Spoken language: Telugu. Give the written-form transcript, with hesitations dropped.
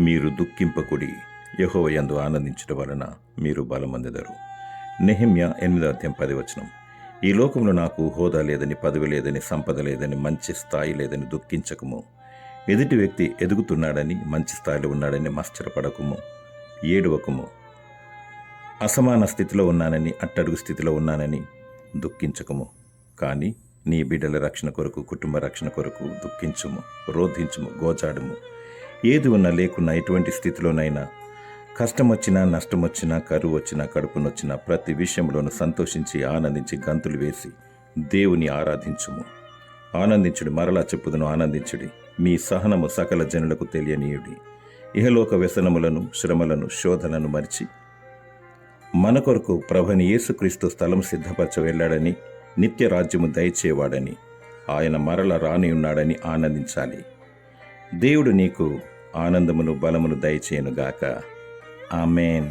మీరు దుఃఖింపకుడి, యెహోవా యందు ఆనందించడం వలన మీరు బలమొందెదరు. నెహెమ్యా 8:10. ఈ లోకంలో నాకు హోదా లేదని, పదవి లేదని, సంపద లేదని, మంచి స్థాయి లేదని దుఃఖించకము. ఎదుటి వ్యక్తి ఎదుగుతున్నాడని, మంచి స్థాయిలో ఉన్నాడని మత్సరపడకము, ఏడవకము. అసమాన స్థితిలో ఉన్నానని, అట్టడుగు స్థితిలో ఉన్నానని దుఃఖించకము. కానీ నీ బిడ్డల రక్షణ కొరకు, కుటుంబ రక్షణ కొరకు దుఃఖించుము, రోధించుము, గోజాడుము. ఏది ఉన్నా లేకున్నా, ఎటువంటి స్థితిలోనైనా, కష్టం వచ్చినా, నష్టం వచ్చినా, కరువు వచ్చినా, కడుపు నొచ్చినా, ప్రతి విషయంలోనూ సంతోషించి, ఆనందించి, గంతులు వేసి దేవుని ఆరాధించుము. ఆనందించుడి, మరలా చెప్పుదును, ఆనందించుడి. మీ సహనము సకల జనులకు తెలియనీయుడి. ఇహలోక వ్యసనములను, శ్రమలను, శోధనను మరిచి మన కొరకు ప్రభువైన యేసుక్రీస్తు స్థలం సిద్ధపరచ వెళ్ళాడని, నిత్య రాజ్యము దయచేవాడని, ఆయన మరల రానియున్నాడని ఆనందించాలి. దేవుడు నీకు ఆనందమును, బలమును దయచేయునుగాక. ఆమేన్.